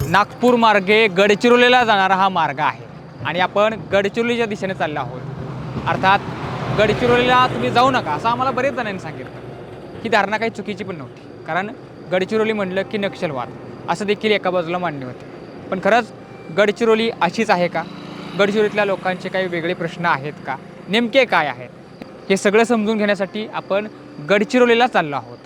नागपूर मार्गे गडचिरोलीला जाणारा हा मार्ग आहे आणि आपण गडचिरोलीच्या दिशेने चाललो आहोत। अर्थात गडचिरोलीला तुम्ही जाऊ नका असं आम्हाला बरेच जणांनी सांगितलं। ही धारणा काही चुकीची पण नव्हती, कारण गडचिरोली म्हणलं की नक्षलवाद असं देखील एका बाजूला मांडणे होते। पण खरंच गडचिरोली अशीच आहे का? गडचिरोलीतल्या लोकांचे काही वेगळे प्रश्न आहेत का? नेमके काय आहेत हे सगळं समजून घेण्यासाठी आपण गडचिरोलीला चाललो आहोत।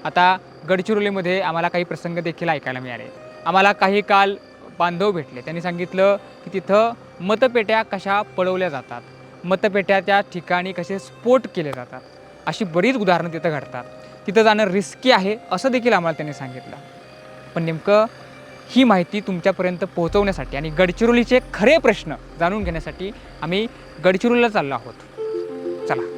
आता गडचिरोलीमध्ये आम्हाला काही प्रसंग देखील ऐकायला मिळाले। आम्हाला काही काल बांधव भेटले, त्यांनी सांगितलं की तिथं मतपेट्या कशा पळवल्या जातात, मतपेट्याच्या ठिकाणी कसे स्फोट केले जातात, अशी बरीच उदाहरणं तिथं घडतात। तिथं जाणं रिस्की आहे असं देखील आम्हाला त्यांनी सांगितलं। पण नेमकं ही माहिती तुमच्यापर्यंत पोहोचवण्यासाठी आणि गडचिरोलीचे खरे प्रश्न जाणून घेण्यासाठी आम्ही गडचिरोलीला चाललो आहोत। चला।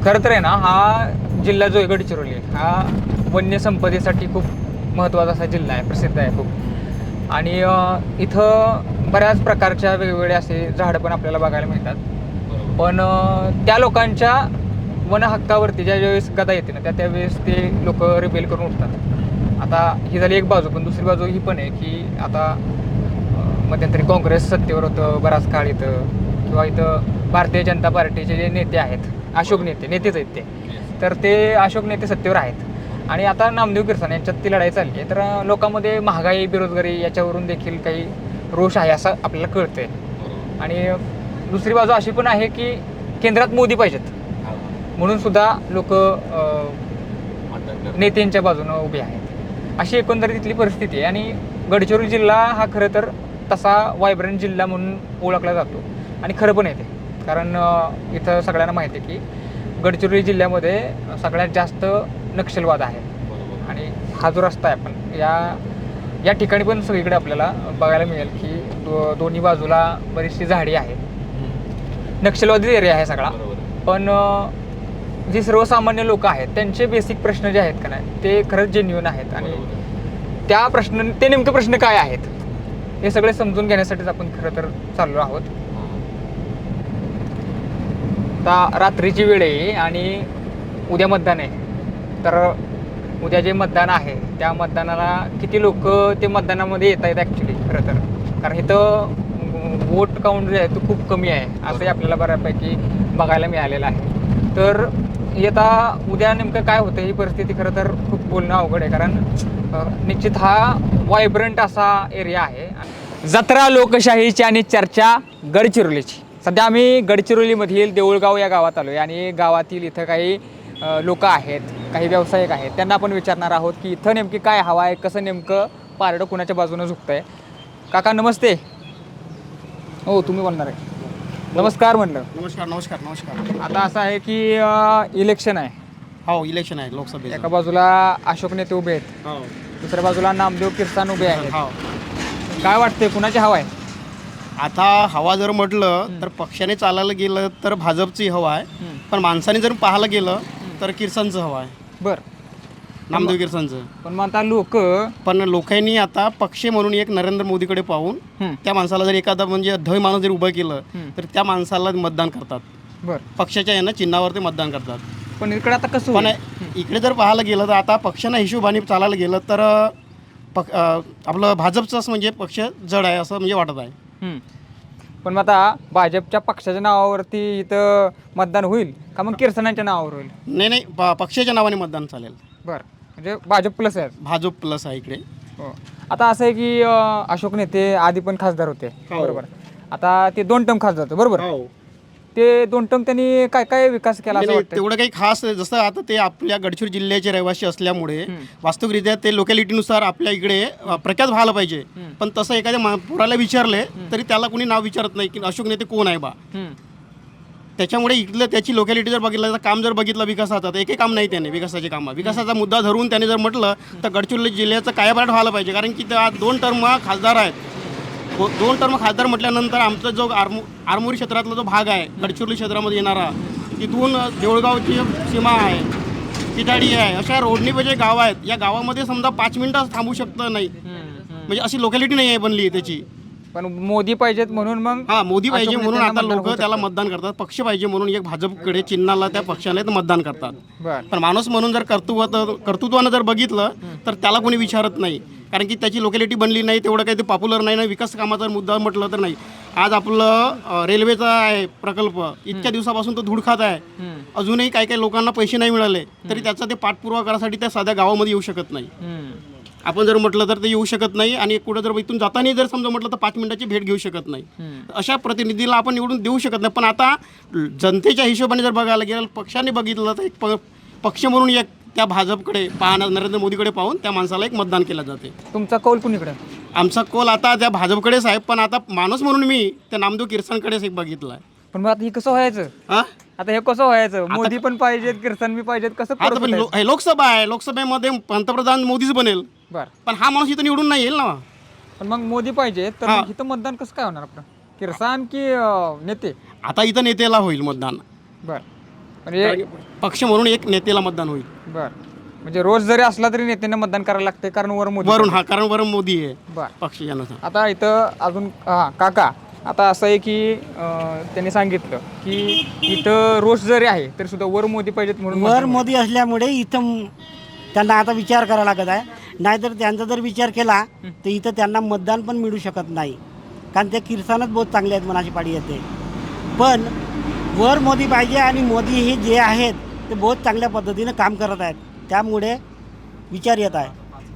खरं तर आहे ना, हा जिल्हा जो आहे गडचिरोली हा वन्य संपदेसाठी खूप महत्त्वाचा असा जिल्हा आहे, प्रसिद्ध आहे खूप। आणि इथं बऱ्याच प्रकारच्या वेगवेगळे असे झाडं पण आपल्याला बघायला मिळतात। पण त्या लोकांच्या वन हक्कावरती ज्यावेळेस गदा येते ना त्यावेळेस ते लोक रिबेल करून उठतात। आता ही झाली एक बाजू, पण दुसरी बाजू ही पण आहे की आता मध्यंतरी काँग्रेस सत्तेवर होतं बराच काळ इथं, किंवा इथं भारतीय जनता पार्टीचे जे नेते आहेत, अशोक नेतेच आहेत तर ते अशोक नेते सत्तेवर आहेत। आणि आता नामदेव किर्सन यांच्यात ती लढाई चालली आहे। तर लोकांमध्ये महागाई, बेरोजगारी याच्यावरून देखील काही रोष आहे असं आपल्याला कळतंय। आणि दुसरी बाजू अशी पण आहे की केंद्रात मोदी पाहिजेत म्हणून सुद्धा लोक नेत्यांच्या बाजूनं उभे आहेत। अशी एकंदरीत तिथली परिस्थिती आहे। आणि गडचिरोली जिल्हा हा खरं तर तसा व्हायब्रंट जिल्हा म्हणून ओळखला जातो आणि खरं पण येते, कारण इथं सगळ्यांना माहिती आहे की गडचिरोली जिल्ह्यामध्ये सगळ्यात जास्त नक्षलवाद आहे। आणि हा जो रस्ता आहे आपण या ठिकाणी पण सगळीकडे आपल्याला बघायला मिळेल की दोन्ही बाजूला बरीचशी झाडी आहे, नक्षलवादी एरिया आहे सगळा। पण जे सर्वसामान्य लोक आहेत त्यांचे बेसिक प्रश्न जे आहेत का नाही ते खरंच जेन्युइन आहेत। आणि त्या ते नेमके प्रश्न काय आहेत हे सगळे समजून घेण्यासाठीच आपण खरं तर चाललो आहोत। आता रात्रीची वेळ आहे आणि उद्या मतदान आहे। तर उद्या जे मतदान आहे त्या मतदानाला किती लोक ते मतदानामध्ये येत आहेत ॲक्च्युली खरं तर, कारण इथं वोट काउंट जे आहे तो खूप कमी आहे असंही आपल्याला बऱ्यापैकी बघायला मिळालेलं आहे। तर आता उद्या नेमकं काय होतं ही परिस्थिती खरं तर खूप बोलणं अवघड आहे, कारण निश्चित हा व्हायब्रंट असा एरिया आहे। जत्रा लोकशाहीची आणि चर्चा गडचिरोलीची। सध्या आम्ही गडचिरोलीमधील देऊळगाव या गावात आलो आहे आणि गावातील इथं काही लोक आहेत, काही व्यावसायिक आहेत, त्यांना आपण विचारणार आहोत की इथं नेमकी काय हवं आहे, कसं नेमकं पारडं कुणाच्या बाजूनं झुकतं आहे। काका नमस्ते। हो तुम्ही बोलणार आहे? नमस्कार म्हणलं। नमस्कार नमस्कार नमस्कार। आता असं आहे की इलेक्शन आहे। हो इलेक्शन आहे लोकसभेचं। एका बाजूला अशोक नेते उभे आहेत, हो दुसऱ्या बाजूला नामदेव किर्सन उभे आहेत। हो। काय वाटते कुणाची हवा आहे? आता हवा जर म्हटलं तर पक्षाने चालायला गेलं तर भाजपची हवा आहे, पण माणसाने जर पाहायला गेलं तर किर्सनचं हवा आहे, बरं नामदेव किर्सनचं। पण मग आता पण लोकांनी आता पक्ष म्हणून एक नरेंद्र मोदीकडे पाहून त्या माणसाला जर एखादा म्हणजे धय माणूस जर उभं केलं तर त्या माणसाला मतदान करतात। बरं पक्षाच्या यांना चिन्हावर ते मतदान करतात। पण इकडे आता कसं पण इकडे जर पाहायला गेलं तर आता पक्षानं हिशोबाने चालायला गेलं तर आपलं भाजपचंच म्हणजे पक्ष जड आहे असं म्हणजे वाटत आहे। पण मग आता भाजपच्या पक्षाच्या नावावरती इथं मतदान होईल का मग किर्सनांच्या नावावर होईल? नाही पक्षाच्या नावाने मतदान चालेल। बरं, म्हणजे भाजप प्लस आहे? भाजप प्लस आहे इकडे। हो। आता असं आहे की अशोक नेते आधी पण खासदार होते, बरोबर? आता ते 2 टर्म खासदार होते, बरोबर? हो। ते 2 टर्म त्यांनी काय काय विकास केला असं वाटतं? तेवढं काही खास, जसं आता ते आपल्या गडचिरोली जिल्ह्याचे रहिवासी असल्यामुळे वास्तविकरित्या ते लोकॅलिटीनुसार आपल्या इकडे प्रख्यात व्हायला पाहिजे। पण तसं एखाद्या पोराला विचारले तरी त्याला कोणी नाव विचारत नाही की अशोक नेते कोण आहे बा। त्याच्यामुळे इथलं त्याची लोकॅलिटी जर बघितलं तर काम जर बघितलं विकासाचं तर एकही काम नाही त्याने विकासाचे कामं विकासाचा मुद्दा धरून त्याने जर म्हटलं तर गडचिरोली जिल्ह्याचं कायापालट व्हायला पाहिजे. कारण की त्या 2 टर्म खासदार आहेत. 2 टर्म खासदार म्हटल्यानंतर आमचा जो आरमोरी क्षेत्रातला जो भाग आहे गडचिरोली क्षेत्रामध्ये येणारा तिथून देऊळगावची सीमा आहे, पिटाडी आहे, अशा रोडणीचे गाव आहेत. या गावामध्ये समजा 5 मिनिटं थांबू शकतं नाही, म्हणजे अशी लोकॅलिटी नाही आहे बनली त्याची. पण मोदी पाहिजेत म्हणून मग मोदी पाहिजे म्हणून आता लोक होऊ त्याला मतदान करतात. पक्ष पाहिजे म्हणून एक भाजपकडे चिन्हाला त्या पक्षाने मतदान करतात. बरं. पण माणूस म्हणून जर कर्तृत्वानं जर बघितलं तर त्याला कोणी विचारत नाही. कारण की त्याची लोकॅलिटी बनली नाही, तेवढं काही ते पॉप्युलर नाही ना. विकास कामाचा मुद्दा म्हटलं तर नाही. आज आपलं रेल्वेचा आहे प्रकल्प, इतक्या दिवसापासून तो धूळ खात आहे. अजूनही काही काही लोकांना पैसे नाही मिळाले तरी त्याचा ते पाठपुरावा करायसाठी त्या साध्या गावामध्ये येऊ शकत नाही. आपण जर म्हटलं तर ते येऊ शकत नाही. आणि कुठं जर इथून जाताना जर समजा म्हटलं तर 5 मिनिटाची भेट घेऊ शकत नाही. अशा प्रतिनिधीला आपण निवडून देऊ शकत नाही. पण आता जनतेच्या हिशोबाने जर बघायला गेलं, पक्षाने बघितलं तर एक पक्ष म्हणून एक त्या भाजपकडे पाहणं, नरेंद्र मोदीकडे पाहून त्या माणसाला एक मतदान केलं जाते. तुमचा कौल कुणीकडे? आमचा कौल आता त्या भाजपकडेच आहे. पण आता माणूस म्हणून मी त्या नामदेव किरसानकडेच एक बघितलं आहे. पण मग आता हे कसं व्हायचं? आता हे कसं व्हायचं? मोदी पण पाहिजेत, किरसन बी पाहिजेत, कसं आता पण हे लोकसभा आहे, लोकसभेमध्ये पंतप्रधान मोदीच बनेल. बरं. पण हा माणूस इथं निवडून नाही येईल ना. पण मग मोदी पाहिजे तर मग इथं मतदान कसं काय होणार आपलं? किरसान की नेते? आता इथं नेत्याला होईल मतदान. बरं. म्हणजे पक्ष म्हणून एक नेत्याला मतदान होईल. बरं. म्हणजे रोज जरी असला तरी नेत्यांना मतदान करायला लागते कारण वर मोदी. वरून कारण वरून मोदी आहे. बरं. पक्ष यानं. आता इथं अजून काका आता असं आहे की त्यांनी सांगितलं की इथं रोष जरी आहे तरी सुद्धा वर मोदी पाहिजेत म्हणून वर मोदी असल्यामुळे इथं त्यांना आता विचार करावा लागत आहे. नाहीतर त्यांचा जर विचार केला तर इथं त्यांना मतदान पण मिळू शकत नाही. कारण ते किरसानच बहुत चांगले आहेत मनाची पाडी येते. पण वर मोदी पाहिजे आणि मोदी हे जे आहेत ते बहुत चांगल्या पद्धतीनं काम करत आहेत. त्यामुळे विचार येत आहे.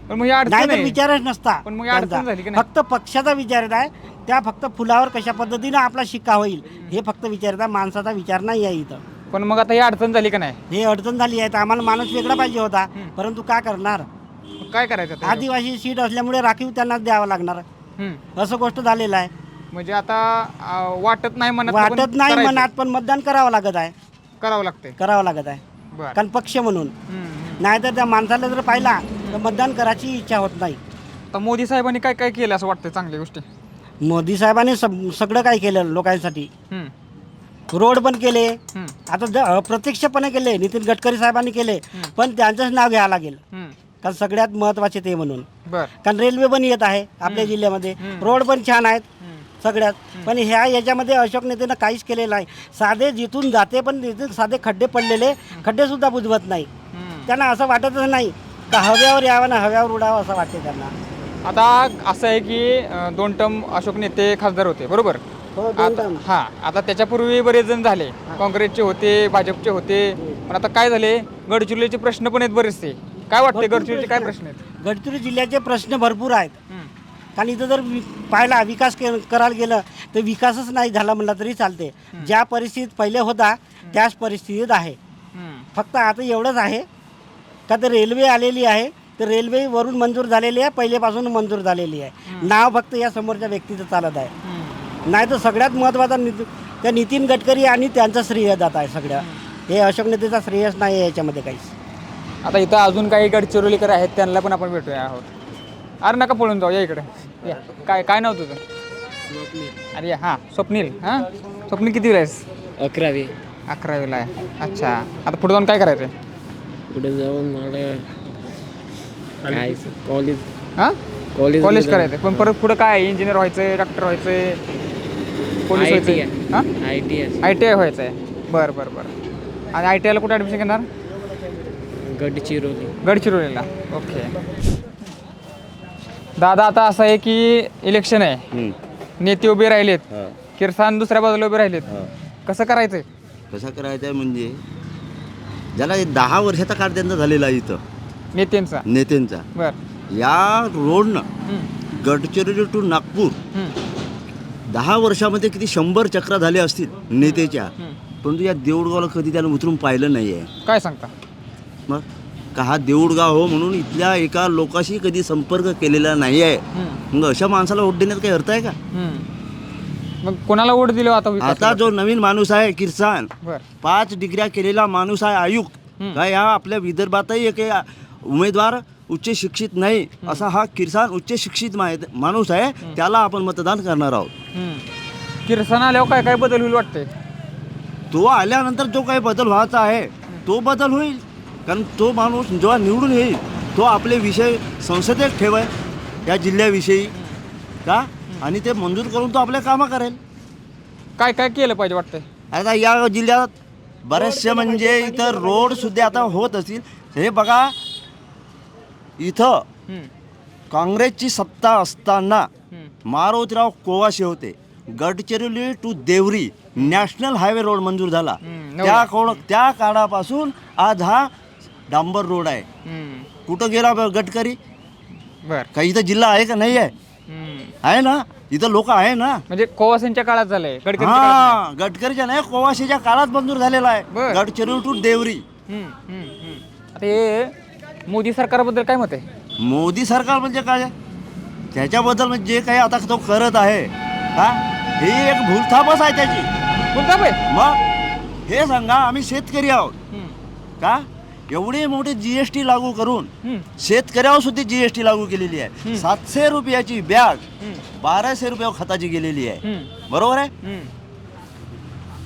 पण मग ही अडचण नाहीतर आहे. विचारच नसता पण मग ही अडचण त्यांचा. झाली की नाही? फक्त पक्षाचा विचार येत आहे. त्या फक्त फुलावर कशा पद्धतीनं आपला शिक्का होईल हे फक्त विचार येत आहे. माणसाचा विचार नाही आहे इथं. पण मग आता ही अडचण झाली का नाही? हे अडचण झाली आहे. तर आम्हाला माणूस वेगळा पाहिजे होता, परंतु काय करणार? मग काय करायचं आता? आदिवासी सीट असल्यामुळे राखीव त्यांना द्यावं लागणार, असं गोष्ट झालेलं आहे. म्हणजे आता वाटत नाही मनात, पण वाटत नाही करायचं. मनात, पण मतदान करावं लागत आहे. करावं लागतंय. करावं लागत आहे. बरं. कारण पक्ष म्हणून. नाहीतर त्या माणसाला जर पाहिला तर मतदान करायची इच्छा होत नाही. आता मोदी साहेबांनी काय काय केलं असं वाटतं चांगल्या गोष्टी? मोदी साहेबांनी सगळं काय केलं लोकांसाठी. रोड पण केले, आता अप्रत्यक्षपणे केले. नितीन गडकरी साहेबांनी केले, पण त्यांचंच नाव घ्यावं लागेल. कारण सगळ्यात महत्त्वाचे ते म्हणून. कारण रेल्वे पण येत आहे आपल्या जिल्ह्यामध्ये, रोड पण छान आहेत सगळ्यात. पण याच्यामध्ये अशोक नेतेनं काहीच केलेलं नाही. साधे जिथून जाते पण तिथून साधे खड्डे पडलेले, खड्डेसुद्धा बुजवत नाही. त्यांना असं वाटतच नाही का हव्यावर यावं ना हव्यावर उडावं असं वाटते त्यांना. आता असं आहे की 2 टर्म अशोक नेते खासदार होते, बरोबर? हां. आता त्याच्यापूर्वी बरेच जण झाले, काँग्रेसचे होते, भाजपचे होते. पण आता काय झाले, गडचिरोलीचे प्रश्न पण आहेत बरेचसे. काय वाटते गडचिरोलीचे काय प्रश्न आहेत? गडचिरोली जिल्ह्याचे प्रश्न भरपूर आहेत. कारण इथं जर पाहिला विकास करायला गेलं तर विकासच नाही झाला म्हणला तरी चालते. ज्या परिस्थितीत पहिले होता त्याच परिस्थितीत आहे. फक्त आता एवढंच आहे का तर रेल्वे आलेली आहे, तर रेल्वे वरून मंजूर झालेली आहे, पहिलेपासून मंजूर झालेली आहे. नाव फक्त या समोरच्या व्यक्तीचं चालत आहे. नाही तर सगळ्यात महत्त्वाचा त्या नितीन गडकरी आणि त्यांचं श्रेय जात आहे सगळ्या. हे अशोक नेतेचा श्रेयच नाही आहे याच्यामध्ये काहीच. आता इथं अजून काही गडचिरोलीकर आहेत, त्यांना पण आपण भेटूया आहोत. अरे नका पळून जाऊ, या इकडे या. काय नाव तुझं? अरे हां, स्वप्नील. हां, स्वप्नील किती आहेस? 11वीला आहे. अच्छा. आता पुढे जाऊन काय करायचं? पुढे जाऊन मला कॉलेज कॉलेज करायचं. पण परत पुढे काय? इंजिनियर व्हायचंय, डॉक्टर व्हायचंय, पोलीस व्हायचंय? हां, ITI व्हायचं आहे. बरं. आणि ITIला कुठे ॲडमिशन घेणार? गडचिरोलीला. ओके. दादा, आता असं आहे की इलेक्शन आहे, नेते उभे राहिलेत, किरसान दुसऱ्या बाजूला उभे राहिलेत. कसं करायचंय? कसं करायचं आहे म्हणजे ज्याला 10 वर्षाचा काळ त्यांचा झालेला आहे इथं नेत्यांचा. बरं. या रोडनं गडचिरोली टू नागपूर 10 वर्षामध्ये किती 100 चक्रा झाल्या असतील नेत्याच्या, परंतु या देऊळगावला कधी त्याला उतरून पाहिलं नाही आहे. काय सांगता? मग का हा देऊळगाव हो म्हणून इथल्या एका लोकाशी कधी संपर्क केलेला नाही आहे. मग अशा माणसाला वोट देण्यात काही अर्थ आहे का? मग कोणाला वोट दिलं आता विकास आता जो नवीन माणूस आहे किरसान, बर 5 डिग्र्या केलेला माणूस आहे आयुक्त. काय हा आपल्या विदर्भातही एक उमेदवार उच्च शिक्षित नाही असा हा किरसान उच्च शिक्षित माणूस आहे. त्याला आपण मतदान करणार आहोत. किरसन आल्यावर काय काय बदल होईल वाटतंय? तो आल्यानंतर जो काही बदल व्हायचा आहे तो बदल होईल. कारण तो माणूस जेव्हा निवडून येईल तो आपले विषय संसदेत ठेवाय या जिल्ह्याविषयी का, आणि ते मंजूर करून तो आपले कामं करेल. काय काय केलं पाहिजे वाटतंय? आता या जिल्ह्यात बरेचसे म्हणजे इथं रोड सुद्धा आता होत असतील. हे बघा, इथं हम्म, काँग्रेसची सत्ता असताना हम्म, मारुतीराव कोवाशे होते. Gadchiroli to Deori national highway road मंजूर झाला. त्या काळापासून आज हा डांबर रोड आहे. हम्म, कुठं गेला गडकरी? बर काही इथं जिल्हा आहे का? नाही आहे. हम्म. आहे ना, इथं लोक आहे ना. म्हणजे कोवासेंच्या काळात झालंय, गडकरींच्या काळात हा, गडकरीच्या नाही, कोवाशेच्या काळात मंजूर झालेला आहे. बरं. गडचिरोली टू देवरी. नाही. आता हे मोदी सरकारबद्दल काय मत आहे? मोदी सरकार म्हणजे काय? त्याच्याबद्दल म्हणजे जे काही आता तो करत आहे हा, ही एक भूलथापच आहे त्याची. कोणता पाय? मग हे सांगा, आम्ही शेतकरी आहोत का? एवढी मोठी जीएसटी लागू करून शेतकऱ्यावर सुद्धा जीएसटी लागू केलेली आहे. 700 रुपयाची बॅग 1200 रुपये खताची गेलेली आहे. बरोबर आहे.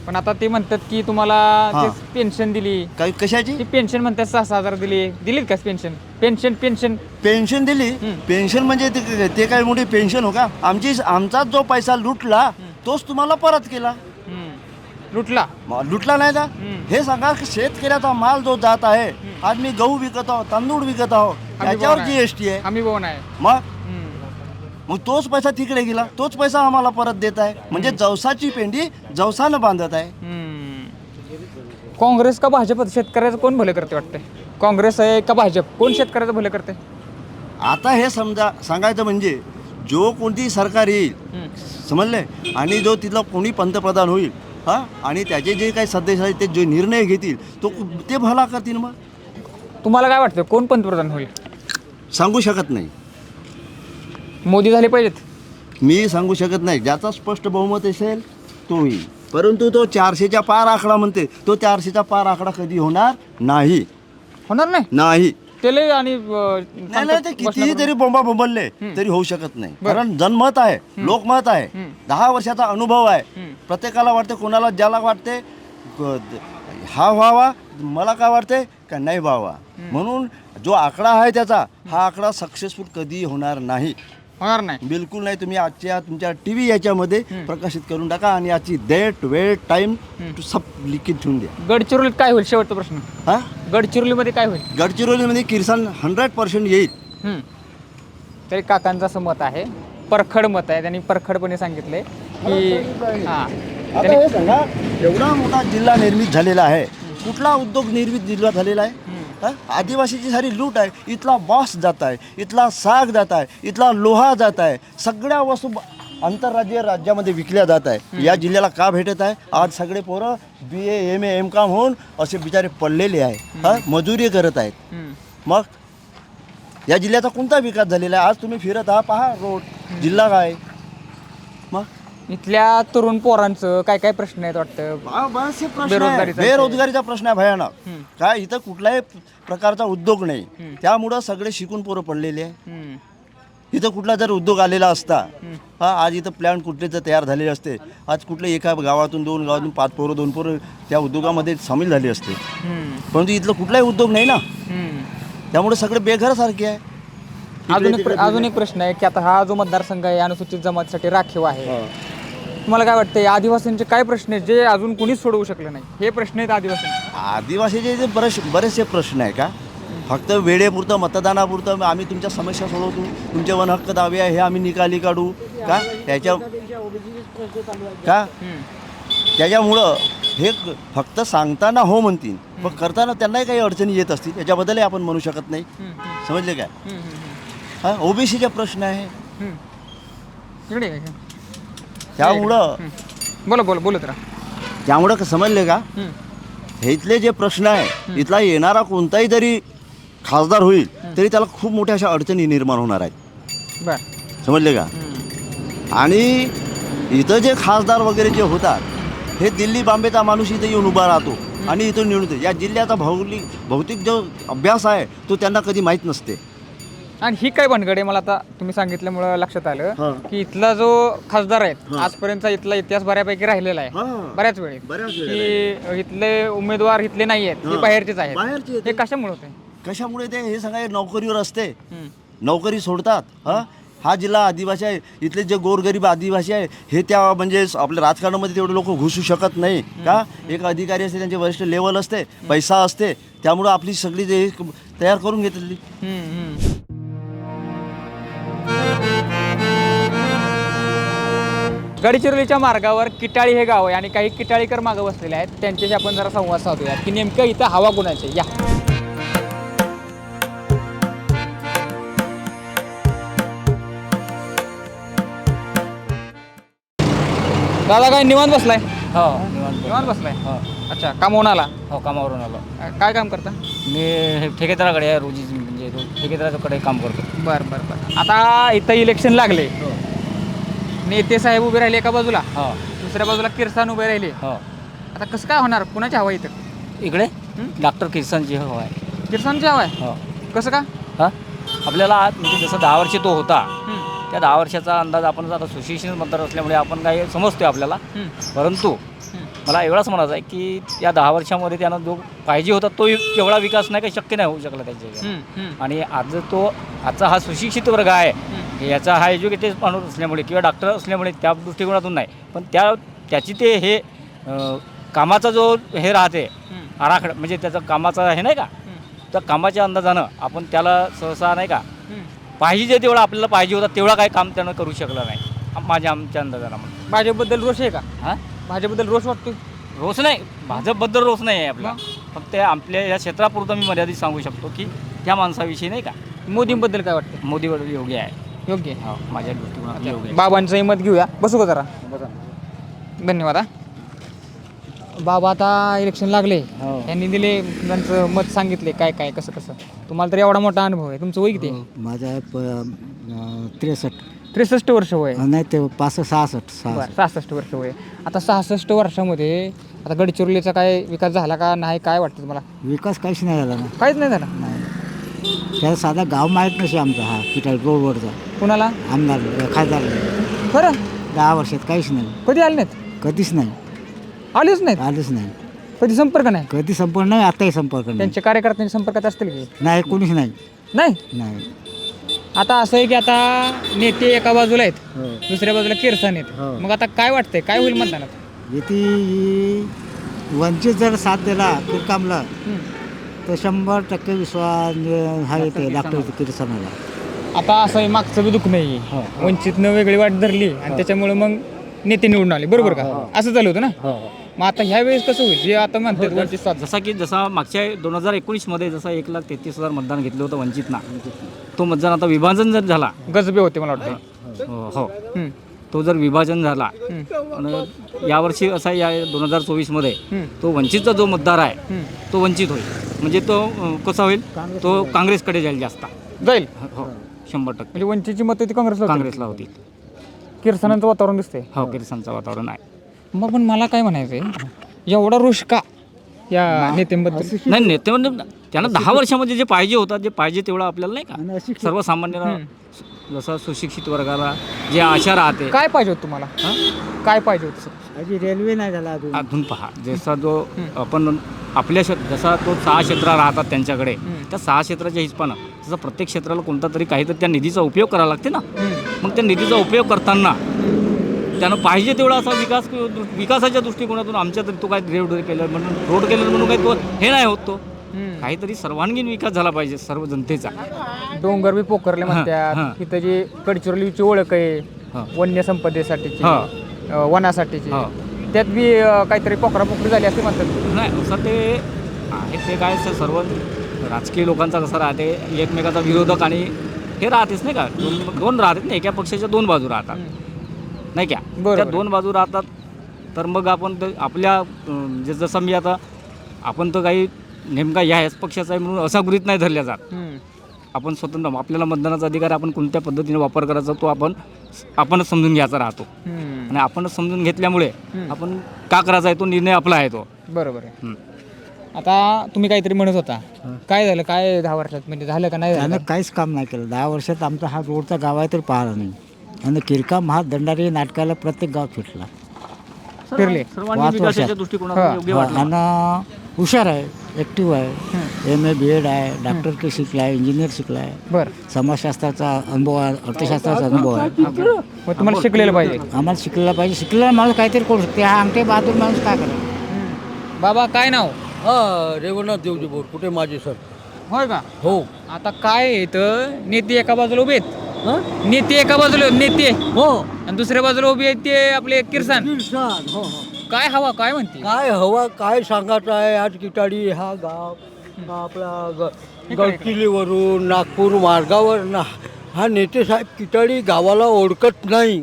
पण आता ते म्हणतात की तुम्हाला हा. पेन्शन दिली. काही कशाची ती पेन्शन म्हणतात 6,000 दिलीत का पेन्शन? पेन्शन पेन्शन दिली? पेन्शन म्हणजे ते काही मोठी पेन्शन हो का? आमचा जो पैसा लुटला तोच तुम्हाला परत केला. लुटला. लुटला नाही का? हे सांगा की शेतकऱ्याचा माल जो जात आहे, आज मी गहू विकत आहो, तांदूळ विकत आहो, त्याच्यावर जीएसटी आहे. आम्ही भाऊ नाही. मग तोच पैसा तिकडे गेला, तोच पैसा आम्हाला परत देत आहे. म्हणजे जवसाची पेंडी जवसानं बांधत आहे. काँग्रेस का भाजप? शेतकऱ्याचं कोण भले करते वाटतंय? काँग्रेस आहे का भाजप? कोण शेतकऱ्याचं भले करते? आता हे सांगायचं म्हणजे जो कोणती सरकार येईल, समजले, आणि जो तिथला कोणी पंतप्रधान होईल हा, आणि त्याचे जे काही सदस्य आहेत ते जे निर्णय घेतील ते भला करतील. मग तुम्हाला काय वाटतं कोण पंतप्रधान होईल? सांगू शकत नाही. मोदी झाले पाहिजेत? मी सांगू शकत नाही. ज्याचा स्पष्ट बहुमत असेल तो होईल. परंतु तो 400च्या पार आकडा म्हणते, तो 400चा पार आकडा कधी होणार नाही. होणार नाही. त्याला आणि नाही, ते कितीही तरी बोंबा बोंबलले तरी होऊ शकत नाही. कारण जनमत आहे, लोकमत आहे, 10 वर्षाचा अनुभव आहे. प्रत्येकाला वाटते, कोणाला ज्याला वाटते हा व्हावा, मला काय वाटते का नाही व्हावा. म्हणून जो आकडा आहे त्याचा, हा आकडा सक्सेसफुल कधी होणार नाही. होणार नाही, बिलकुल नाही. तुम्ही आजच्या तुमच्या टीव्ही याच्यामध्ये प्रकाशित करून टाका आणि याची डेट, वेळ, टाइम सब लिखित ठेवून द्या. गडचिरोलीत काय होईल? शेवटचा प्रश्न. हा, गडचिरोलीमध्ये काय होईल? गडचिरोलीमध्ये किरसान 100% येईल. तरी काकांचं असं मत आहे, परखड मत आहे. त्यांनी परखडपणे सांगितलंय की आता हे सांगा, एवढा मोठा जिल्हा निर्मित झालेला आहे, कुठला उद्योग निर्मित जिल्हा झालेला आहे? आदिवासीची सारी लूट आहे. इथला बाँस जात आहे, इथला साग जात आहे, इथला लोहा जात आहे. सगळ्या वस्तू आंतरराज्यीय राज्यामध्ये विकल्या जात आहे. या जिल्ह्याला का भेटत आहे? आज सगळे पोरं BA, MA, MCOM होऊन असे बिचारे पडलेले आहे, मजुरी करत आहेत. मग या जिल्ह्याचा कोणता विकास झालेला आहे? आज तुम्ही फिरत आहात, पहा रोड, जिल्हा काय. मग इथल्या तरुण पोरांचं काय काय प्रश्न आहेत वाटतं? बरेचसे प्रश्न आहे. बेरोजगारीचा बेरोजगारीचा प्रश्न आहे भयानक. काय इथं कुठल्याही प्रकारचा उद्योग नाही, त्यामुळं सगळे शिकून पोरं पडलेले आहे. इथं कुठला जर उद्योग आलेला असता, हा, आज इथं प्लॅन कुठले तर तयार झालेले असते. आज कुठले एका गावातून 2 गावातून 5 पोरं 2 पोरं त्या उद्योगामध्ये सामील झाले असते. परंतु इथलं कुठलाही उद्योग नाही ना, त्यामुळे सगळे बेघरसारखे आहे. अजून एक प्रश्न आहे की आता हा जो मतदारसंघ आहे अनुसूचित जमातीसाठी राखीव आहे, तुम्हाला काय वाटतं आदिवासींचे काय प्रश्न आहेत जे अजून कोणीच सोडवू शकलं नाही? हे प्रश्न आहेत आदिवासीचे जे बरेचसे प्रश्न आहे का? फक्त वेळेपुरतं, मतदानापुरतं आम्ही तुमच्या समस्या सोडवतो, तुमचे वन हक्क दावे आहे हे आम्ही निकाली काढू का? त्याच्यामुळं हे फक्त सांगताना हो म्हणतील, पण करताना त्यांनाही काही अडचणी येत असतील, याच्याबद्दलही आपण म्हणू शकत नाही. समजले काय? हा, ओबीसीचे प्रश्न आहे. त्यामुळं बोलत राहा. त्यामुळं समजले का? हे इथले जे प्रश्न आहे, इथला येणारा कोणताही जरी खासदार होईल तरी त्याला खूप मोठ्या अशा अडचणी निर्माण होणार आहेत. बरं, समजले का? आणि इथं जे खासदार वगैरे जे होतात हे दिल्ली बांबेचा माणूस इथं येऊन उभा राहतो आणि इथून निवडून येतो. या जिल्ह्याचा भौतिक जो अभ्यास आहे तो त्यांना कधी माहीत नसते. आणि ही काय भानगड आहे मला आता तुम्ही सांगितल्यामुळं लक्षात आलं की इथला जो खासदार आहे आजपर्यंतचा इथला इतिहास बऱ्यापैकी राहिलेला आहे बऱ्याच वेळेस की इथले उमेदवार इथले नाही आहेत हे बाहेरचेच आहेत. बाहेरचे हे कशामुळे होते? कशामुळे ते हे सगळे नोकरीवर असते, नोकरी सोडतात. हा जिल्हा आदिवासी आहे, इथले जे गोरगरीब आदिवासी आहे हे त्या म्हणजे आपल्या राजकारणामध्ये तेवढे लोक घुसू शकत नाही का. एक अधिकारी असते, त्यांचे वरिष्ठ लेवल असते, पैसा असते, त्यामुळं आपली सगळी जे तयार करून घेतलेली. गडचिरोलीच्या मार्गावर किटाळी हे गाव आहे आणि काही किटाळीकर मागं बसलेले आहेत. त्यांच्याशी आपण जरा संवाद साधूया की नेमकं इथं हवा कुणाची. या दादा काय निवांत बसलाय? हो निवांत. निवांत बसलाय. हो अच्छा, कामावून आला? हो कामावरून आलो. काय काम करता? मी हे ठेकेदाराकडे आहे, रोजी म्हणजे ठेकेदाराकडे काम करतो. बरं बरं बरं. आता इथं इलेक्शन लागले, नेते साहेब उभे राहिले एका बाजूला, हो दुसऱ्या बाजूला किरसान उभे राहिले. हो. आता कसं काय होणार? कुणाची हवा इथं? इकडे डॉक्टर किरसानची हवा आहे. किरसानची हवा आहे? हो. कसं का? हां आपल्याला आज म्हणजे जसं 10 वर्षे तो होता त्या 10 वर्षाचा अंदाज आपण आता सुशिक्षित मतदार असल्यामुळे आपण काही समजतोय आपल्याला. परंतु मला एवढाच म्हणायचं आहे की या 10 वर्षामध्ये त्यानं जो पाहिजे होता तो एवढा विकास नाही काही शक्य नाही होऊ शकला त्याच्या. आणि आजचा हा सुशिक्षित वर्ग आहे, याचा हा एज्युकेटेड माणूस असल्यामुळे किंवा डॉक्टर असल्यामुळे त्या दृष्टिकोनातून नाही, पण त्याची ते हे कामाचा जो हे राहते आराखडा म्हणजे त्याचा कामाचा हे नाही का, त्या कामाच्या अंदाजानं आपण त्याला सहसा नाही का पाहिजे तेवढा आपल्याला पाहिजे होता तेवढा काही काम त्यानं करू शकलं नाही आमच्या अंदाजानं. भाजपबद्दल रोष आहे का? हां भाजपबद्दल रोष वाटतोय? रोष नाही, भाजपबद्दल रोष नाही आहे आपला, फक्त आपल्या या क्षेत्रापुरतं मी मर्यादित सांगू शकतो की त्या माणसाविषयी नाही का. मोदींबद्दल काय वाटतं? मोदीबद्दल योग्य आहे. योग्य आहे. हो माझ्या दृष्टिकोनात योग्य आहे. बाबांचंही मत घेऊया. बसू का जरा? धन्यवाद. बाबा आता इलेक्शन लागले, त्यांनी दिले त्यांचं मत सांगितले काय काय कसं कसं. तुम्हाला तर एवढा मोठा अनुभव आहे. तुमचं वय किती? माझा 63 वर्ष वय. नाही ते 65 बरं, 66 वर्ष वय. आता 66 वर्षामध्ये आता गडचिरोलीचा काय विकास झाला का नाही काय वाटतं तुम्हाला? विकास काहीच नाही झाला ना. काहीच नाही झाला. नाही त्याला साधा गाव माहीत नसे आमचा हा किटाळ रोडवरचा. कुणाला? आमदार खासदार खरं 10 वर्षात काहीच नाही, कधी आले नाहीत? कधीच नाही आलेच नाहीत. आलंच नाही, कधी संपर्क नाही? कधी संपर्क नाही, आताही संपर्क नाही. त्यांच्या कार्यकर्त्यांच्या संपर्कात असतील की नाही कोणीच नाही. नाही? नाही आता असं आहे की आता नेते एका बाजूला आहेत, दुसऱ्या बाजूला किरसान आहेत. मग आता काय वाटतंय काय होईल मतदानात? येथे वंचित जर साथ दिला किरकामला तर 100% विश्वास हा येते डॉक्टर किरसानाला. आता असं आहे मागचं बी दुःख नाही, वंचितनं वेगळी वाट धरली आणि त्याच्यामुळे मग नेते निवडून आले, बरोबर का? असं चालू होतं ना. मग आता ह्या वेळेस कसं होईल जे आता म्हणतात वंचित साथ? जसा मागच्या 2019 मध्ये जसा 1,33,000 मतदान घेतलं होतं वंचितना, तो मतदान आता विभाजन जर झाला, गजबे होते मला वाटतं. हो तो जर विभाजन झाला आणि यावर्षी असा या 2024 मध्ये तो वंचितचा जो मतदार आहे तो वंचित होईल. म्हणजे तो कसा होईल, तो काँग्रेसकडे जाईल जास्त जाईल. हो 100%. म्हणजे वंचितची मतं ती काँग्रेसला होतील. किरसानांचं वातावरण दिसतंय. हो किरसानचं वातावरण आहे. मग पण मला काय म्हणायचंय, एवढा रोष का या नेत्यांबद्दल? नाही नेते म्हणजे त्यांना 10 वर्षामध्ये जे पाहिजे होतं जे पाहिजे तेवढं आपल्याला नाही का सर्वसामान्यांना जसं सुशिक्षित वर्गाला जे आशा राहते. काय पाहिजे होतं तुम्हाला? काय पाहिजे होतं? अजून रेल्वे नाही झाला अजून. अजून पहा जसा जो आपण आपल्या जसा तो 6 क्षेत्र राहतात त्यांच्याकडे, त्या 6 क्षेत्राच्या हिशोबानं जसं प्रत्येक क्षेत्राला कोणता तरी काहीतरी त्या निधीचा उपयोग करावा लागते ना. मग त्या निधीचा उपयोग करताना त्यानं पाहिजे तेवढा असा विकासाच्या दृष्टिकोनातून आमच्या तरी तो काय रोड केलं म्हणून काही तो हे नाही होत. तो काहीतरी सर्वांगीण विकास झाला पाहिजे सर्व जनतेचा. डोंगर बी पोखरले म्हणतात, तिथं जी गडचिरोलीची ओळख आहे वन्य संपदेसाठीची, वनासाठीची, त्यात बी काहीतरी पोखरी झाली असते म्हणतात. नाही असं ते आहे, ते काय सर्व राजकीय लोकांचा कसं राहते, एकमेकाचा विरोधक आणि हे राहतेच नाही का, दोन राहतात ना, एका पक्षाच्या 2 बाजू राहतात नाही का. त्या 2 बाजू राहतात. तर मग आपण आपल्या जसं मी आता आपण तर काही नेमका ह्याच पक्षाचा आहे म्हणून असा गृहीत नाही धरल्या जात. आपण स्वतंत्र आपल्याला मतदानाचा अधिकार आपण कोणत्या पद्धतीने वापर करायचा तो आपण आपणच समजून घ्यायचा राहतो आणि आपणच समजून घेतल्यामुळे आपण का करायचा आहे तो निर्णय आपला आहे तो. बरोबर आहे. आता तुम्ही काहीतरी म्हणत होता, काय झालं, काय 10 वर्षात म्हणजे झालं का नाही त्यानं झालं? काहीच काम नाही केलं. 10 वर्षात आमचा हा रोडचा गाव आहे तर पाहिला नाही. आणि किरकाम हा दंडारी नाटकाला प्रत्येक गाव फिरला. फिरले. सर्वांनी पाच विकासाच्या वर्षात. दृष्टिकोनातून योग्य वाटलं. आणि हुशार आहे, ॲक्टिव्ह आहे, MA BEd आहे, डॉक्टर के शिकला आहे, इंजिनियर शिकला आहे, बरं, समाजशास्त्राचा अनुभव आहे, अर्थशास्त्राचा अनुभव आहे. मग तुम्हाला शिकलेलं पाहिजे. आम्हाला शिकलेला पाहिजे. शिकलेला माणूस काहीतरी करू शकते. हा अंगठे बहादूर माणूस काय करेल? बाबा काय नाव? रेवणनाथ देवजी बोर कुठे माझे सर. होय का? हो. आता काय आहे इथं, नेते एका बाजूला उभे आहेत, नेते एका बाजूला नेते हो आणि दुसऱ्या बाजूला उभे आहेत ते आपले किरसान. किरसान. हो काय हवा काय म्हणते? काय हवा काय सांगायचं आहे. आज किटाडी हा गाव आपला गडचिरोलीवरून नागपूर मार्गावर ना हा नेते साहेब किटाडी गावाला ओळखत नाही.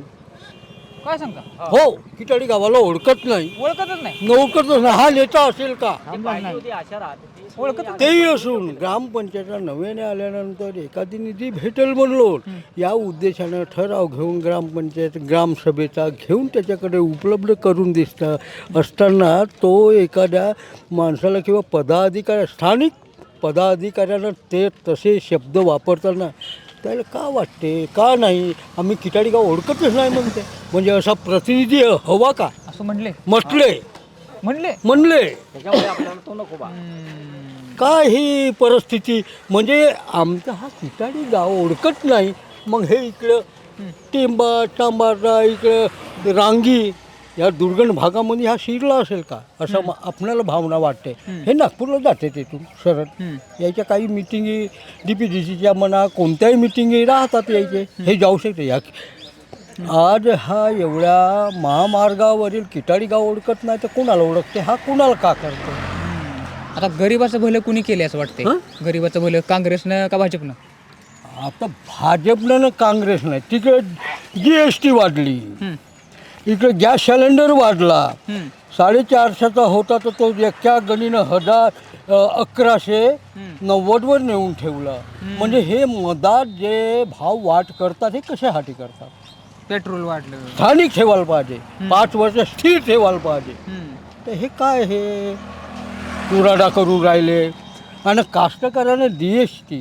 काय सांगता? हो किटाडी गावाला ओळखत नाही. ओळखतच नाही. ओळखतच नाही. हा नेता असेल का? ओळखत तेही असून ग्रामपंचायतला नव्याने आल्यानंतर एखादी निधी भेटेल म्हणलो या उद्देशानं ठराव घेऊन ग्रामपंचायत ग्रामसभेचा घेऊन त्याच्याकडे उपलब्ध करून दिसतं असताना तो एखाद्या माणसाला किंवा पदाधिकारी स्थानिक पदाधिकाऱ्यांना ते तसे शब्द वापरताना त्याला का वाटते का नाही आम्ही किटाडी गाव ओळखतच नाही म्हणते. म्हणजे असा प्रतिनिधी हवा का? असं म्हणले म्हणले त्याच्यामुळे आपल्याला तो नको बा. काय ही परिस्थिती. म्हणजे आमचा हा किटाडी गाव ओळखत नाही. मग हे इकडं टेंबा टांबारा इकडं रांगी या दुर्गण भागामध्ये हा शिरला असेल का असं आपल्याला भावना वाटते. हे नागपूरला जाते तिथून सरळ याच्या काही मिटिंगी DPDCच्या म्हणा कोणत्याही मिटिंगी राहतात यायचे हे जाऊ शकते. या आज हा एवढ्या महामार्गावरील किटाडी गाव ओळखत नाही तर कुणाला ओळखते. हा कुणाला का करतो? आता गरीबाचं भलं कुणी केले असं वाटते? गरीबाचं भलं काँग्रेसनं का भाजपनं? आता भाजपनं ना काँग्रेस नाही. तिकडे GST वाढली, इकडे गॅस सिलेंडर वाढला. 450चा होता तर तो एका गणीनं 1190वर नेऊन ठेवला. म्हणजे हे मधात जे भाव वाढ करतात हे कशासाठी करतात? पेट्रोल वाढलं. स्थानिक ठेवायला पाहिजे, 5 वर्ष स्थिर ठेवायला पाहिजे. तर हे काय हे चुराडा करून राहिले. आणि कास्तकाराने GST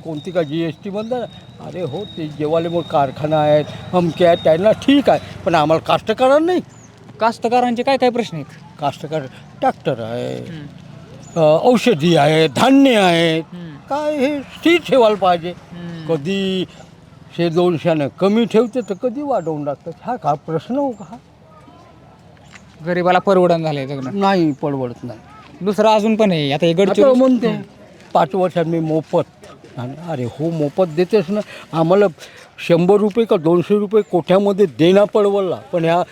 कोणती का GST म्हणतात. अरे हो ते जेवाले मग कारखाना आहेत अमके आहेत त्यांना ठीक आहे पण आम्हाला कास्तकारांना नाही. कास्तकारांचे काय काय प्रश्न आहेत? कास्तकार ट्रॅक्टर आहे, औषधी आहे, धान्य आहेत. काय हे स्थिर ठेवायला पाहिजे. कधी 100-200 कमी ठेवते तर कधी वाढवून टाकतात. हा का प्रश्न हो का? गरीबाला परवडण झालंय जगणं. नाही परवडत नाही. दुसरं अजून पण आहे. आता हे आता गडचिरोली म्हणते 5 वर्षात मी मोफत. अरे हो मोफत देतेस ना. आम्हाला 100 रुपये का 200 रुपये कोठ्यामध्ये देणं पडवला पण ह्या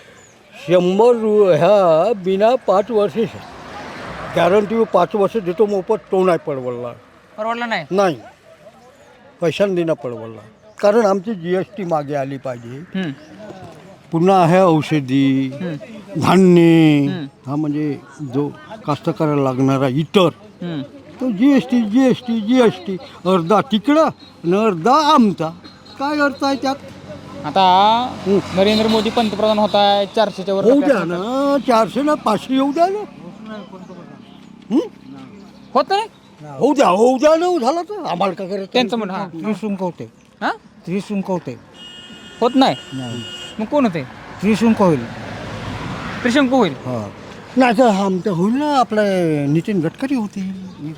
100 ह्या बिना 5 वर्ष गॅरंटी 5 वर्ष देतो मोफत तो नाही पडवला. परवडलं नाही. नाही पैशाने देणं पडवला. कारण आमची GST मागे आली पाहिजे. पुन्हा आहे औषधी धान्य हा म्हणजे जो कास्तकाराला लागणारा इतर तो GST अर्धा तिकडं आणि अर्धा आमचा. काय अर्थ आहे त्यात? आता नरेंद्र मोदी पंतप्रधान होत आहे 400च्या वर. होऊ द्या ना 400 ना 500 येऊ द्या ना. होत नाही. होऊ द्या ना झाला तर आम्हाला काय करायचं. त्यांचं म्हण. हा त्रिशुंक होते. हा त्रिशुंक होते. होत नाही. मग कोण होते? त्रिशुंक होईल. त्रिशंक होईल. नाही तर आमचं होईल ना. आपले नितीन गडकरी होते.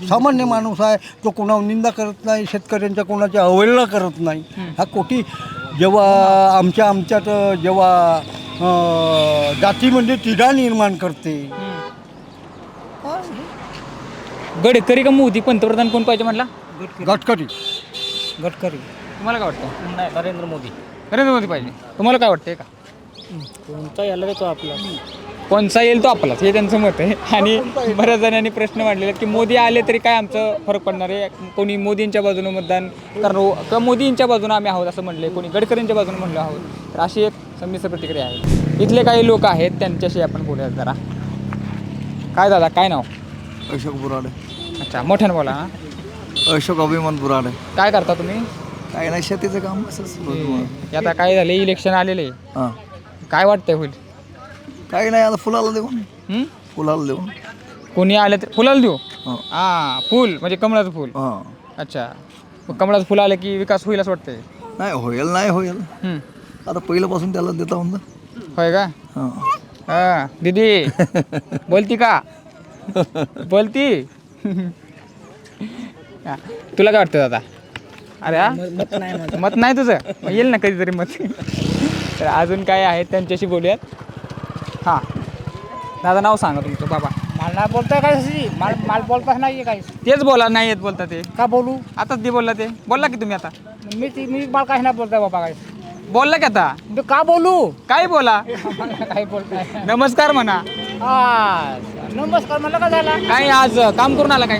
सामान्य माणूस आहे तो कोणावर निंदा करत नाही. शेतकऱ्यांच्या कोणाची अवहेलना करत नाही. हा कोटी जेव्हा आमच्यात जेव्हा जातीमध्ये तिढा निर्माण करते. गडकरी का मोदी पंतप्रधान कोण पाहिजे म्हटला? गडकरी. तुम्हाला काय वाटतं? नाही नरेंद्र मोदी. नरेंद्र मोदी पाहिजे. तुम्हाला काय वाटतंय का? कोणता यायला तो आपला कोणचा येईल तो आपलाच हे त्यांचं मत आहे. आणि बऱ्याच जणांनी प्रश्न मांडलेले आहेत की मोदी आले तरी काय आमचं फरक पडणार आहे. कोणी मोदींच्या बाजूने मतदान करणार किंवा मोदींच्या बाजूने आम्ही आहोत असं म्हणले, कोणी गडकरींच्या बाजूने म्हणलं आहोत. तर अशी एक संमिश्र प्रतिक्रिया आहे. इथले काही लोक आहेत त्यांच्याशी आपण बोलूयात जरा. काय दादा काय नाव? अशोक बुराडे. अच्छा मोठ्यानं बोला. अशोक अभिमान बुराडे. काय करता तुम्ही? काय नाही शेतीचं काम असंच हे आता काय झाले इलेक्शन आलेले हां काय वाटतंय होईल काही नाही आता फुलाला देऊन हं? फुलाला देऊन कोणी आलं तर फुलाला देऊ हां हा फुल म्हणजे कमळाचं फुल हां अच्छा मग कमळाचं फुल आलं की विकास होईल असं वाटतंय नाही होईल नाही होईल हं. आता पहिल्यापासून त्याला देता म्हणलं होय का हां हा दीदी बोलती का बोलती हा, तुला काय वाटतं दादा अरे हा मत नाही तुझं मग येईल ना कधीतरी मत तर अजून काय आहे त्यांच्याशी बोलूयात हां दादा नाव सांगा तुमचं बाबा मला बोलता काय मला बोलताच नाही काय तेच बोला नाही येत बोलता ते का बोलू आताच ते बोलला ते बोलला की तुम्ही आता मी मला काय नाही बोलताय बाबा काय बोलला की आता मी का बोलू काय बोला काय बोलताय नमस्कार म्हणा हा नमस्कार मला का झाला काय आज काम करून आला काय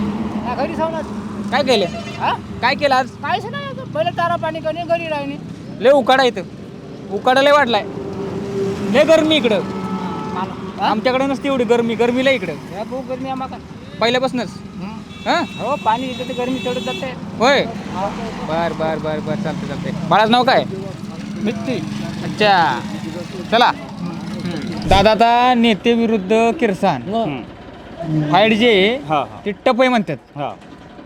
घरी जाऊन काय केलं हा काय केलं आज काहीच नाही आता. पहिलं तारा पाणी करणे घरी राहणे लय उकाडा इथं उकाडा लय वाढलाय लय गरमी इकडं आमच्याकडे नसते एवढी गरमी लय इकडं या खूप गरमी आम्हाला पहिल्यापासूनच हां हो पाणी येते तर गरमी तेवढं जाते होय बर बर बर बर चालते बाळाचं नाव काय मित्ती अच्छा चला दादा आता नेते विरुद्ध किरसान फाईट जे ते टप आहे म्हणतात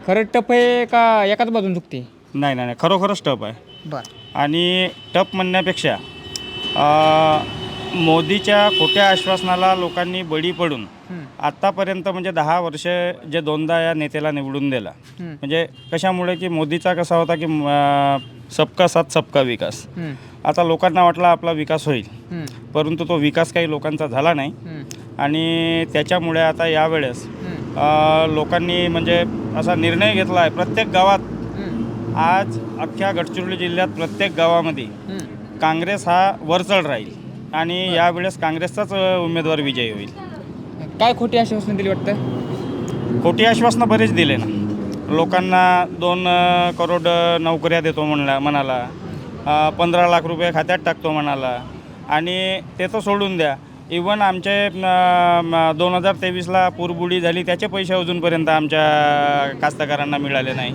खरं टप आहे का एकाच बाजून चुकते नाही खरोखरच टप आहे बर आणि टप म्हणण्यापेक्षा मोदीच्या खोट्या आश्वासनाला लोकांनी बळी पडून आत्तापर्यंत म्हणजे 10 वर्ष जे दोनदा या नेत्याला निवडून दिला म्हणजे कशामुळे की मोदीचा कसा होता की सबका साथ सबका विकास आता लोकांना वाटला आपला विकास होईल परंतु तो विकास काही लोकांचा झाला नाही आणि त्याच्यामुळे आता यावेळेस लोकांनी म्हणजे असा निर्णय घेतला आहे प्रत्येक गावात आज अख्ख्या गडचिरोली जिल्ह्यात प्रत्येक गावामध्ये काँग्रेस हा वरचढ राहील आणि यावेळेस काँग्रेसचाच उमेदवार विजयी होईल काय खोटी आश्वासनं दिली वाटतं खोटी आश्वासनं बरेच दिले ना लोकांना 2 करोड नोकऱ्या देतो म्हणाला 15 लाख रुपये खात्यात टाकतो म्हणाला आणि ते तर सोडून द्या इवन आमचे 2023ला पूरबुडी झाली त्याचे पैसे अजूनपर्यंत आमच्या कास्तकारांना मिळाले नाही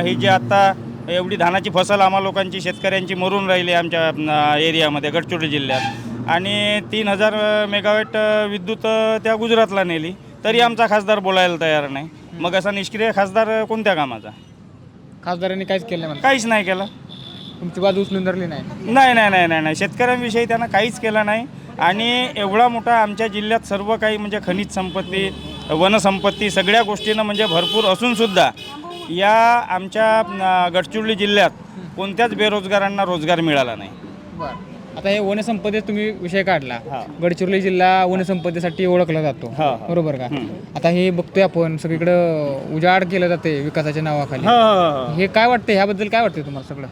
ही जी आत्ता एवढी धानाची फसल आम्हा लोकांची शेतकऱ्यांची मरून राहिली आमच्या एरियामध्ये गडचिरोली जिल्ह्यात आणि 3000 मेगावॅट विद्युत त्या गुजरातला नेली तरी आमचा खासदार बोलायला तयार नाही मग असा निष्क्रिय खासदार कोणत्या कामाचा खासदारांनी काहीच केलं नाही काहीच नाही केलं तुमची बाजू उचलून धरली नाही नाही शेतकऱ्यांविषयी त्यांना काहीच केलं नाही आणि एवढा मोठा आमच्या जिल्ह्यात सर्व काही म्हणजे खनिज संपत्ती वनसंपत्ती सगळ्या गोष्टीनं म्हणजे भरपूर असूनसुद्धा या आमच्या गडचिरोली जिल्ह्यात कोणत्याच बेरोजगारांना रोजगार मिळाला नाही बरं आता हे वनसंपदेत तुम्ही विषय काढला गडचिरोली जिल्हा वनसंपदेसाठी ओळखला जातो बरोबर का आता हे बघतोय आपण सगळीकडं उजाड केलं जाते विकासाच्या नावाखाली हे काय वाटतं ह्याबद्दल काय वाटतं तुम्हाला सगळं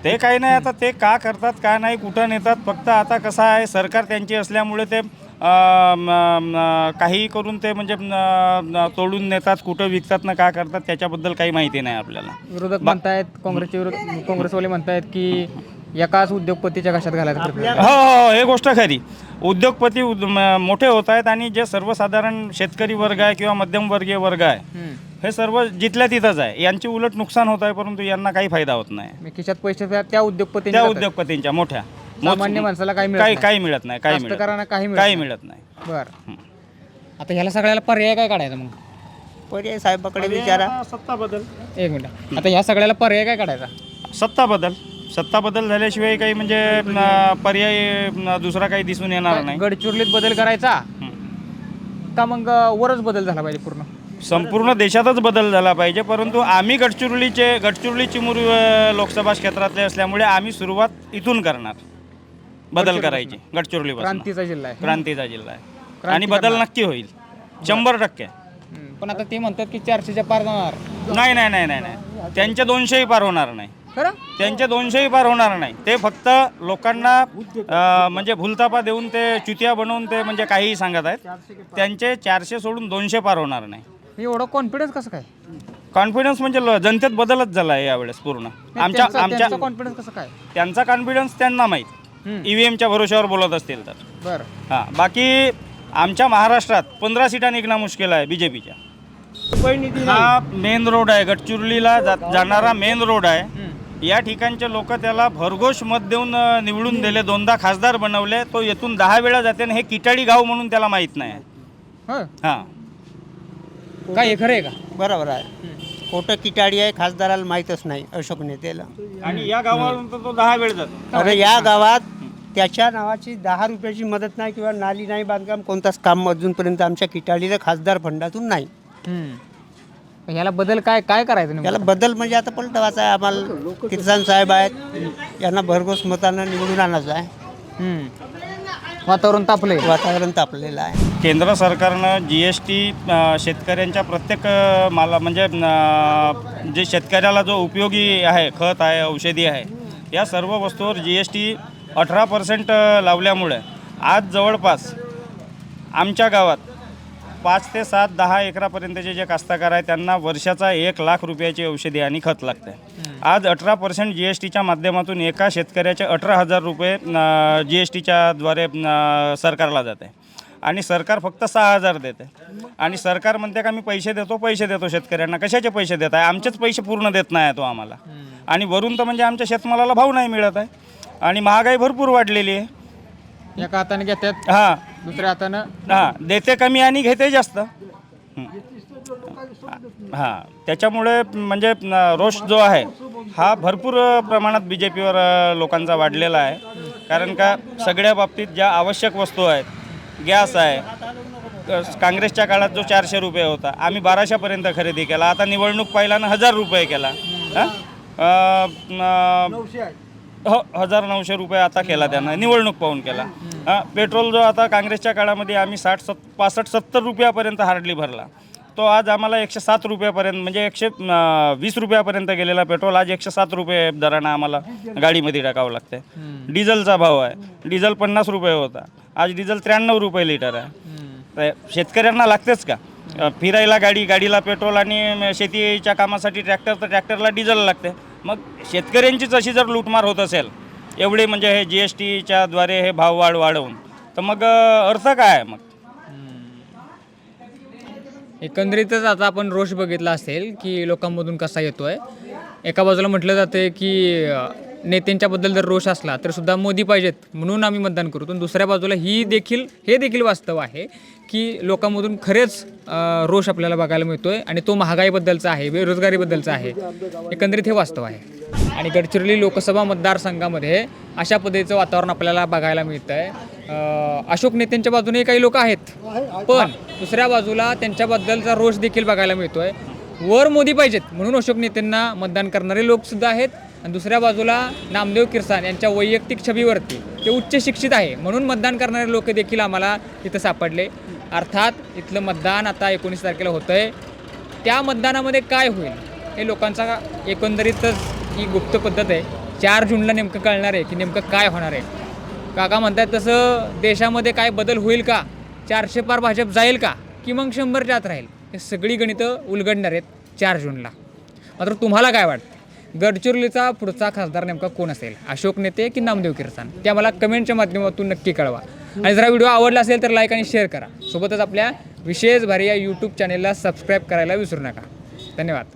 ते काही नाही आता ते का करतात का नाही कुठं नेतात फक्त आता कसं आहे सरकार त्यांची असल्यामुळे ते काही करून ते म्हणजे तोडून नेतात कुठं विकतात ना का करतात त्याच्याबद्दल काही माहिती नाही आपल्याला विरोधक म्हणतायत काँग्रेसवाले म्हणतायत की एकाच उद्योगपतीच्या घशात घालायचं हो हे गोष्ट खरी उद्योगपती मोठे होत आहेत आणि जे सर्वसाधारण शेतकरी वर्ग आहे किंवा मध्यमवर्गीय वर्ग आहे हे सर्व जिथल्या तिथंच आहे यांची उलट नुकसान होत आहे परंतु यांना काही फायदा होत नाही खिशात पैसे त्या उद्योगपतींच्या मोठ्या सामान्य माणसाला काही मिळत नाही काही मिळत नाही बरं आता ह्याला सगळ्याला पर्याय काय काढायचा मग पर्याय साहेबाकडे विचारा सत्ता बदल एक मिनिट आता ह्या सगळ्याला पर्याय काय काढायचा सत्ता बदल झाल्याशिवाय काही म्हणजे पर्याय दुसरा काही दिसून येणार नाही गडचिरोलीत बदल करायचा का मग वरच बदल झाला पाहिजे पूर्ण संपूर्ण देशातच बदल झाला पाहिजे परंतु आम्ही गडचिरोली चिमूर लोकसभा क्षेत्रातले असल्यामुळे आम्ही सुरुवात इथून करणार बदल करायची गडचिरोली क्रांतीचा जिल्हा आहे क्रांतीचा जिल्हा आहे आणि बदल नक्की होईल 100%. पण आता ते म्हणतात की 400च्या पार जाणार नाही त्यांचे 200ही पार होणार नाही खरं त्यांचे 200ही पार होणार नाही ते फक्त लोकांना म्हणजे भूलतापा देऊन ते चुतिया बनवून ते म्हणजे काहीही सांगत आहेत त्यांचे 400 सोडून 200 पार होणार नाही एवढं कॉन्फिडन्स कसं काय कॉन्फिडन्स म्हणजे जनतेत बदलच झाला आहे यावेळेस पूर्ण आमच्या कॉन्फिडन्स कसं काय त्यांचा कॉन्फिडन्स त्यांना माहीत EVMच्या भरोश्यावर बोलत असतील तर बरं हां बाकी आमच्या महाराष्ट्रात 15 सीटा निघणं मुश्किल आहे BJPच्या हा मेन रोड आहे, गडचिरोलीला जाणारा मेन रोड आहे. या ठिकाणचे लोक त्याला भरघोष मत देऊन निवडून दिले, 2दा खासदार बनवले. तो येथून 10 वेळा जाते आणि हे किटाडी गाव म्हणून त्याला माहीत नाही. हां, काय हे खरं आहे का? बरोबर आहे. खोटं किटाडी आहे, खासदाराला माहीतच नाही अशोक नेतेला. आणि या गावावरून तर तो 10 वेळ जातो. अरे या गावात त्याच्या नावाची 10 रुपयाची मदत नाही किंवा नाली नाही, बांधकाम कोणताच काम अजूनपर्यंत आमच्या किटाडीला खासदार फंडातून नाही. ह्याला बदल काय काय करायचं नेमकं? याला बदल म्हणजे आता पलटवायचा आहे आम्हाला. किसान साहेब आहेत, यांना भरघोस मतानं निवडून आणायचं आहे. वातावरण तापलंय. वातावरण तापलेलं आहे. केंद्र सरकारनं GST शेतकऱ्यांच्या प्रत्येक माला म्हणजे जे शेतकऱ्याला जो उपयोगी आहे, खत आहे, औषधी आहे, या सर्व वस्तूवर GST 18% लावल्यामुळे आज जवळपास आमच्या गावात 5 ते 7, 10 एकरापर्यंतचे जे कास्तकार आहे त्यांना वर्षाचा 1 लाख रुपयाची औषधी आणि खत लागते. आज 18% GSTच्या माध्यमातून एका शेतकऱ्याचे 18,000 रुपये GSTच्या द्वारे सरकारला जाते आणि सरकार फक्त 6,000 देते. आणि सरकार म्हणते का मी पैसे देतो शेतकऱ्यांना. कशाचे पैसे देत आहे? आमचेच पैसे पूर्ण देत नाही तो आम्हाला. आणि वरून तर म्हणजे आमच्या शेतमालाला भाव नाही मिळत आहे आणि महागाई भरपूर वाढलेली आहे. एका हाताने घेतात, हां, दुसऱ्या हातानं देते कमी आणि घेते जास्त. हां, त्याच्यामुळे म्हणजे रोष जो आहे हा भरपूर प्रमाणात BJPवर लोकांचा वाढलेला आहे. कारण का सगळ्या बाबतीत ज्या आवश्यक वस्तू आहेत, गॅस आहे, काँग्रेसच्या काळात जो 400 रुपये होता आम्ही 1200पर्यंत खरेदी केला. आता निवडणूक पहिल्यानं 1000 रुपये केला. 1900 रुपये आता केला त्यानं, निवडणूक पाहून केला. पेट्रोल जो आता काँग्रेसच्या काळामध्ये आम्ही 65-70 रुपयापर्यंत हार्डली भरला, तो आज आम्हाला 107 रुपयापर्यंत म्हणजे 120 रुपयापर्यंत गेलेला पेट्रोल आज 107 रुपये दरानं आम्हाला गाडीमध्ये टाकावं लागते. डिझेलचा भाव आहे, डिझेल 50 रुपये होता, आज डिझेल 93 रुपये लिटर आहे. तर शेतकऱ्यांना लागतेच का? फिरायला गाडीला पेट्रोल आणि शेतीच्या कामासाठी ट्रॅक्टर, तर ट्रॅक्टरला डिझेल लागते. मग शेतकऱ्यांचीच अशी जर लूटमार होत असेल एवढे म्हणजे हे GSTच्या द्वारे हे भाववाढ वाढवून, तर मग अर्थ काय आहे? मग एकंदरीतच आता आपण रोष बघितला असेल की लोकांमधून कसा येतोय. एका बाजूला म्हटलं जातं की नेत्यांच्याबद्दल जर रोष असला तर सुद्धा मोदी पाहिजेत म्हणून आम्ही मतदान करू. पण दुसऱ्या बाजूला हे देखील वास्तव आहे की लोकांमधून खरेच रोष आपल्याला बघायला मिळतोय आणि तो महागाईबद्दलचा आहे, बेरोजगारीबद्दलचा आहे. एकंदरीत हे वास्तव आहे. आणि गडचिरोली लोकसभा मतदारसंघामध्ये अशा पद्धतीचं वातावरण आपल्याला बघायला मिळतं आहे. अशोक नेत्यांच्या बाजूने काही लोक आहेत, पण दुसऱ्या बाजूला त्यांच्याबद्दलचा रोष देखील बघायला मिळतोय. वर मोदी पाहिजेत म्हणून अशोक नेत्यांना मतदान करणारे लोकसुद्धा आहेत आणि दुसऱ्या बाजूला नामदेव किरसाण यांच्या वैयक्तिक छबीवरती ते उच्च शिक्षित आहे म्हणून मतदान करणारे लोक देखील आम्हाला तिथं सापडले. अर्थात इथलं मतदान आता 19 तारखेला होतं आहे. त्या मतदानामध्ये काय होईल हे लोकांचा एकंदरीतच ही गुप्त पद्धत आहे. 4 जूनला नेमकं कळणार आहे की नेमकं काय होणार आहे. काका म्हणतात तसं देशामध्ये काय बदल होईल का? 400 पार भाजप जाईल का? की मग 100च्या आत राहील? हे सगळी गणितं उलगडणार आहेत 4 जूनला. मात्र तुम्हाला काय वाटतं? गडचिरोलीचा पुढचा खासदार नेमका कोण असेल? अशोक नेते की नामदेव किरसाण? ते आम्हाला कमेंटच्या माध्यमातून नक्की कळवा. आणि जरा व्हिडिओ आवडला असेल तर लाईक आणि शेअर करा. सोबतच आपल्या विशेष भारी या YouTube चॅनेलला सबस्क्राईब करायला विसरू नका. धन्यवाद.